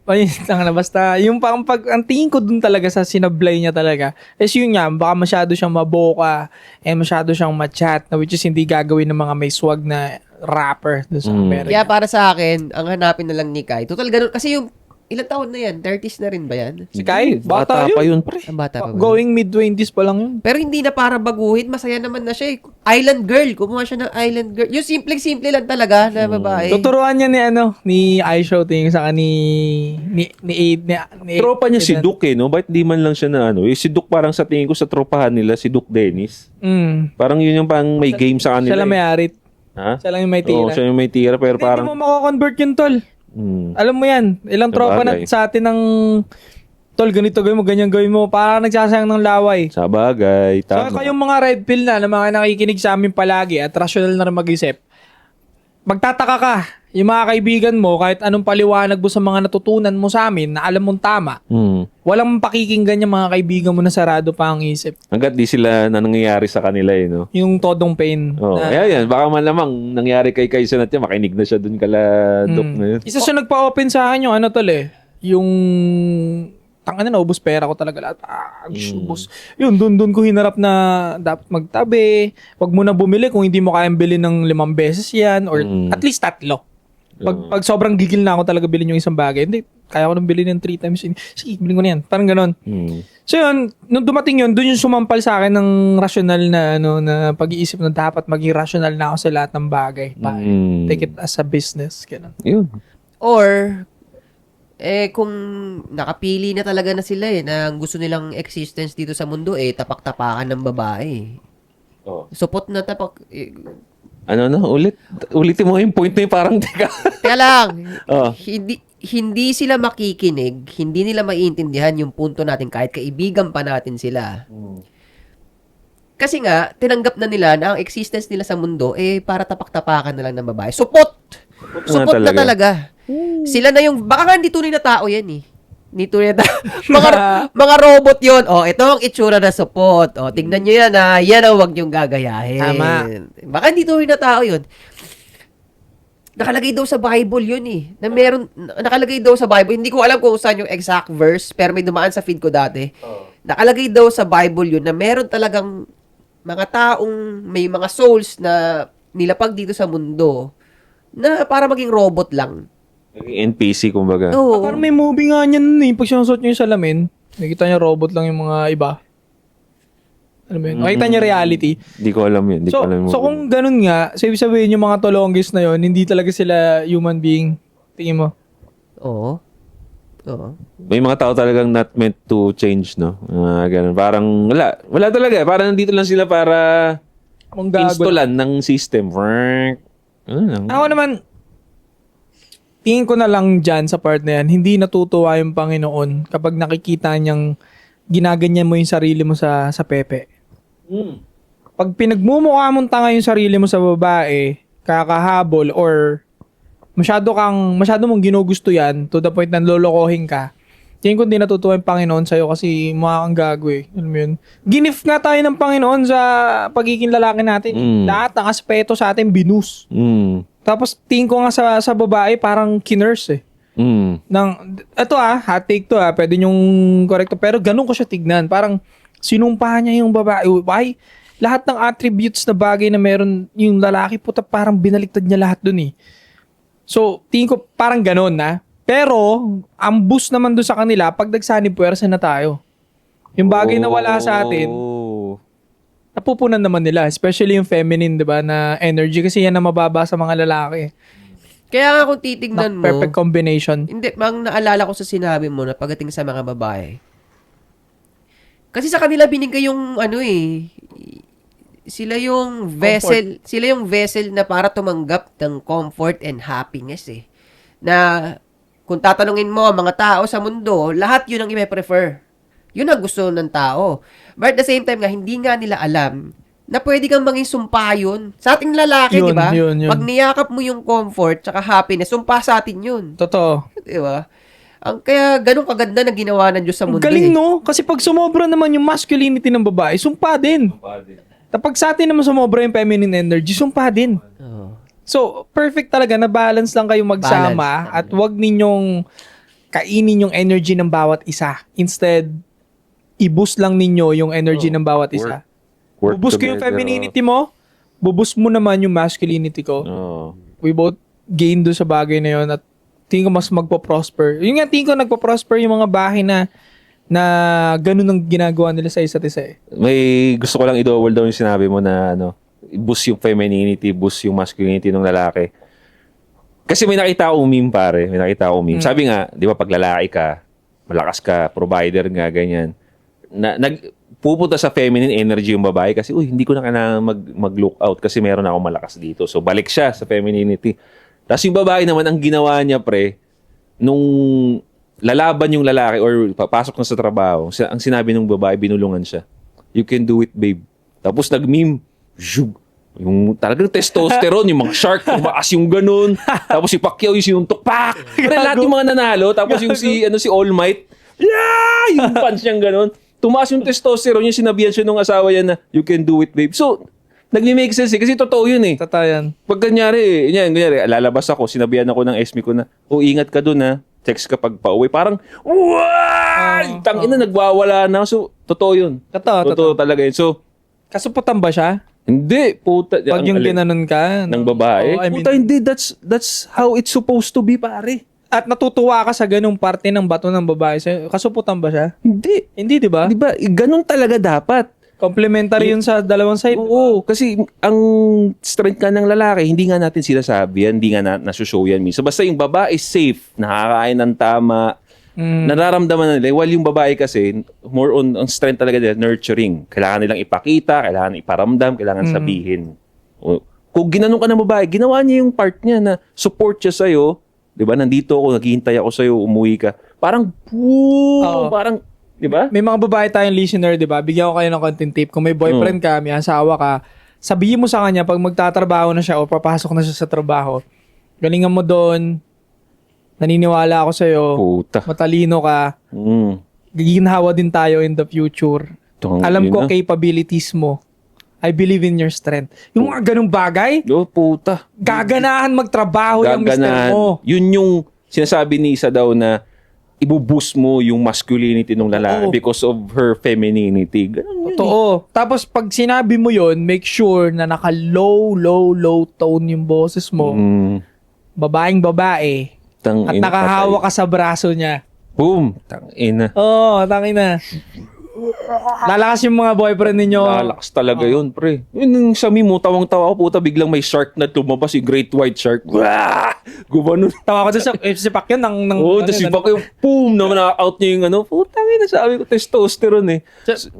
Parang, basta, ang tingin ko dun talaga sa sinablay niya talaga, is yun nga, baka masyado siyang maboka, masyado siyang machat, na which is hindi gagawin ng mga may swag na rapper dun sa America. Kaya para sa akin, ang hanapin na lang ni Kai, total ganun, kasi yung ilang taon na yan? 30s na rin ba yan? Si Kai, bata pa yun, pre. Ang bata pa ba? Going mid-20s pa lang yun. Pero hindi na para baguhin, masaya naman na siya eh. Island girl, kumuha siya ng island girl. Yung simple lang talaga na babae. Tuturuan niya ni iShow tingin sa ni Tropa niya si Duke, no? Bakit di man lang siya na si Duke parang sa tingin ko sa tropahan nila, si Duke Dennis. Parang yun yung pang may game sa kanila. Siya lang may arit. Ha? Siya lang yung may tira. Oo, siya yung may tira, pero parang Hindi mo mako-convert yun, tol. Alam mo yan, ilang tropa na Sabagay. sa atin ng tol, ganito gawin mo, ganyan gawin mo, parang nagsasayang ng laway. sa bagay, So tama. kayong mga red pill na mga nakikinig sa amin palagi at rational na rin mag-isip, magtataka ka, yung mga kaibigan mo, kahit anong paliwanag mo sa mga natutunan mo sa amin na alam mong tama, walang pakikinggan yung mga kaibigan mo na sarado pa ang isip. Hanggat di sila na nangyayari sa kanila no? Yung todong pain. Oh, yan. Baka malamang nangyari kay Kaysa na makinig na siya dun kala Doc na yun. Isa siya nagpa-open sa akin yung ano tol yung tangina na ubos pera ko talaga lahat. Ubos. Yun, dun ko hinarap na dapat magtabi. Wag mo na bumili kung hindi mo kayang bilhin ng 5 beses yan or at least 3. Pag sobrang gigil na ako talaga bilhin yung isang bagay, hindi, kaya ko nang bilhin yung 3 times. Sige, bilhin ko na yan. Parang ganon. So yun, nung dumating yun, dun yung sumampal sa akin ng rational na na pag-iisip na dapat maging rational na ako sa lahat ng bagay. Take it as a business. Ganun. Yun. Or, kung nakapili na talaga na sila na gusto nilang existence dito sa mundo, tapak-tapakan ng babae. Oh. Supot na tapak. Ulitin mo yung point na yung parang teka. Kaya lang, Oh. hindi sila makikinig, hindi nila maiintindihan yung punto natin kahit kaibigan pa natin sila. Kasi nga, tinanggap na nila na ang existence nila sa mundo para tapak-tapakan na lang ng babae. Supot na talaga. Sila na yung, baka nga hindi tunay na tao yan Hindi tunay na tao. mga robot yon. Ito ang itsura na supot. Tignan nyo yan yan ang wag nyong gagayahin. Tama. Baka hindi tunay na tao yun. Nakalagay daw sa Bible yun na meron, nakalagay daw sa Bible, hindi ko alam kung saan yung exact verse, pero may dumaan sa feed ko dati. Nakalagay daw sa Bible yun na meron talagang mga taong may mga souls na nilapag dito sa mundo na para maging robot lang. NPC, kumbaga. Oo. Parang may movie nga niyan pag sinusot nyo yung salamin, nakikita niya robot lang yung mga iba. Alam mo yun? Nakita niya reality. Di ko alam yun. So kung ganun nga, sabihin yung mga tolonggis na yun, hindi talaga sila human being. Tingin mo? Oo. May mga tao talagang not meant to change, no? Ganun. Parang wala talaga. Parang nandito lang sila para installan ng system. Ano lang. Ako naman, tingin ko na lang dyan sa part na yan, hindi natutuwa yung Panginoon kapag nakikita niyang ginaganyan mo yung sarili mo sa Pepe. Pag pinagmumukha mong tanga yung sarili mo sa babae, kakahabol or masyado mong ginugusto yan to the point na lolokohin ka, tingin ko hindi natutuwa yung Panginoon sa'yo kasi mukha kang gago Alam mo yun? Ginif nga tayo ng Panginoon sa pagiging lalaki natin. Lahat ng aspeto sa atin binus. Tapos tingin ko nga sa babae parang kinurse ito hot take to pwede nyong correcto, pero ganun ko siya tignan. Parang sinumpahan niya yung babae. Why? Lahat ng attributes na bagay na meron yung lalaki, puta parang binaliktad niya lahat dun So, tingin ko parang ganun Pero, ang boost naman doon sa kanila, pag nagsanib puwersa na tayo. Yung bagay na wala sa atin, napupunan naman nila. Especially yung feminine, di ba, na energy. Kasi yan ang mababa sa mga lalaki. Kaya nga kung titignan mo, Perfect combination. hindi, naalala ko sa sinabi mo na pagdating sa mga babae. Kasi sa kanila binigay yung sila yung vessel na para tumanggap ng comfort and happiness Na kung tatanungin mo mga tao sa mundo, lahat yun ang i-prefer. Yun ang gusto ng tao. But at the same time nga, hindi nga nila alam na pwede kang maging sumpa yun. Sa ating lalaki, di ba? Yun. Pag niyakap mo yung comfort tsaka happiness, sumpa sa atin yun. Totoo. Di ba? Kaya ganun kaganda na ginawa ng Diyos sa mundo. Galing no? Kasi pag sumobra naman yung masculinity ng babae, sumpa din. Tapos sa atin naman sumobra yung feminine energy, sumpa din. Oh. So, perfect talaga na balance lang kayo magsama at wag ninyong kainin yung energy ng bawat isa. Instead, i-boost lang ninyo yung energy ng bawat isa. Buboost ko yung femininity mo, buboost mo naman yung masculinity ko. We both gain doon sa bagay na yun at tingin ko mas magpo-prosper. Yung nga, tingin ko nagpo-prosper yung mga bahay na ganun ang ginagawa nila sa isa't isa May gusto ko lang i-double down yung sinabi mo na boost yung femininity, boost yung masculinity ng lalaki. Kasi may nakita akong meme, pare. May nakita akong meme. Sabi nga, di ba pag lalaki ka, malakas ka, provider nga, ganyan. Pupunta sa feminine energy yung babae kasi, hindi ko na kailangan mag-look out kasi meron akong malakas dito. So, balik siya sa femininity. Tapos yung babae naman, ang ginawa niya, pre, nung lalaban yung lalaki or papasok na sa trabaho, ang sinabi ng babae, binulungan siya. You can do it, babe. Tapos nag-meme, zhug. Yung talagang testosterone, yung mga shark, tumaas yung ganun. Tapos si Pacquiao yung sinuntok, pak! Pero lahat yung mga nanalo. Tapos yung si All Might, yeah! Yung punch niyang ganun. Tumaas yung testosterone, yung sinabihan siya nung asawa niya na, you can do it, babe. So, nag-make sense eh. Kasi totoo yun eh. Totoo yan. Pag kunyari, lalabas ako, sinabihan ako ng SME ko na, ingat ka dun ha. Text ka pag pauwi. Parang, tangina, nagwawala na. So, totoo yun. Totoo talaga yun. So, Kasuputan ba siya? hindi, puta. Pag yung ginanon ka. ng babae. Oo, I mean, Puta, hindi. That's how it's supposed to be, pare. at natutuwa ka sa ganung parte ng bato ng babae sa'yo. Kasuputan ba siya? Hindi. Hindi, di ba? Di ba? Ganun talaga dapat. Complementary yun sa dalawang side. Oo, kasi ang strength ka ng lalaki, hindi nga natin sinasabi yan, hindi nga nasushow yan minsan. Basta yung babae safe, nakakain ng tama, nararamdaman na nila. While yung babae kasi, more on ang strength talaga nila, nurturing. Kailangan nilang ipakita, kailangan iparamdam, kailangan sabihin. O, kung ginanong ka ng babae, ginawa niya yung part niya na support siya sa'yo. Di ba? Nandito ako, naghihintay ako sa'yo, umuwi ka. Parang, parang, di ba? May mga babae tayong listener, di ba? Bigyan ko kayo ng content tip. Kung may boyfriend ka, may asawa ka, sabihin mo sa kanya pag magtatrabaho na siya o papasok na siya sa trabaho, galingan mo doon, naniniwala ako sa'yo, Puta. matalino ka, giginhawa din tayo in the future. Alam ko capabilities mo. I believe in your strength. Yung mga ganung bagay, Puta. gaganahan magtrabaho yung mister mo. Yun yung sinasabi ni Isa daw na ibuboost mo yung masculinity ng lalaki Oo. because of her femininity. Ganun yun. Totoo. Tapos pag sinabi mo yon, make sure na low tone yung boses mo. Babaeng babae. At nakahawa ka sa braso niya. Boom. Tangina. Oo, tangin na. Lalakas yung mga boyfriend ninyo. Lalakas talaga yun, pre. Yun yung sa mo, tawang-tawa ako, puta, biglang may shark na lumabas, yung great white shark. Wah! Gumanon. Tawa ko sa si Pacquiao ng Oo, tapos si Pacquiao, boom, na na-out niya yung ano. Puta, sabi ko, testosterone eh. So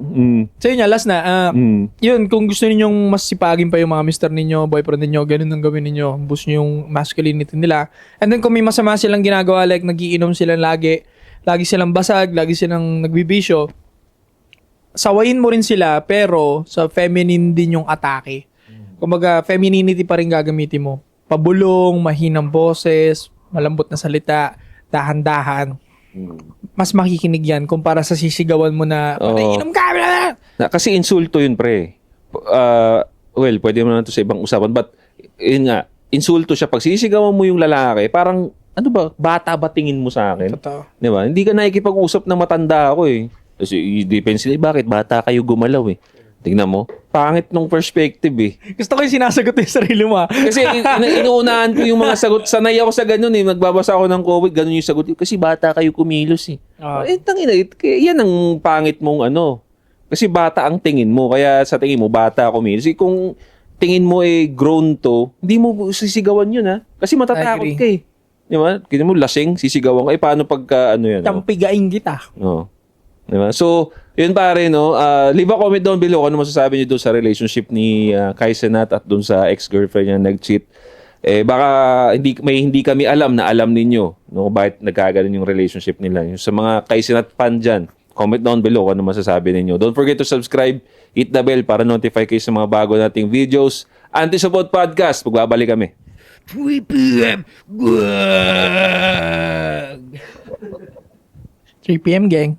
yun nga, last na. Yun, kung gusto ninyong mas sipagin pa yung mga mister ninyo, boyfriend ninyo, ganun ang gawin ninyo. Boost nyo yung masculinity nila. And then kung may masama silang ginagawa, like nagiinom sila lagi silang basag, lagi silang nagbibisyo, sawayin mo rin sila, pero sa feminine din yung atake. Kumbaga, femininity pa rin gagamitin mo. Pabulong, mahinang boses, malambot na salita, dahan-dahan. Mas makikinig yan kumpara sa sisigawan mo na, inom ka! Kasi insulto yun, pre. Well, pwede mo na ito sa ibang usapan. But, yun nga, insulto siya. Pag sisigawan mo yung lalaki, parang, ano ba, bata ba tingin mo sa akin? Totoo. Di ba? Hindi ka nakikipag-usap na matanda ako eh. Kasi i-depends nila, bakit bata kayo gumalaw eh. Tingnan mo, pangit nung perspective eh. Gusto ko yung sinasagot yung sarili mo Kasi inuunahan ko yung mga sagot. Sanay ako sa ganun eh. Nagbabasa ako ng COVID, ganun yung sagot. Kasi bata kayo kumilos eh. Tangina, yan ang pangit mong ano. Kasi bata ang tingin mo. Kaya sa tingin mo, bata kumilos. Kung tingin mo eh grown to, hindi mo sisigawan yun ha. Kasi matatakot ka eh. Di ba? Kaya mo lasing, sisigawan ka. Paano pagka ano yan? Tampigain kita. Oo. Diba? So, yun pare, no? Leave a comment down below kung ano masasabi niyo doon sa relationship ni Kai Cenat at doon sa ex-girlfriend niya nag-cheat. Baka hindi kami alam na alam ninyo, no? Bakit nagkaganon yung relationship nila. Yung sa mga Kai Cenat fan dyan, comment down below kung ano masasabi ninyo. Don't forget to subscribe, hit the bell para notify kayo sa mga bago nating videos. Anti-Support Podcast, magbabalik kami. 3 p.m. 3 p.m. gang.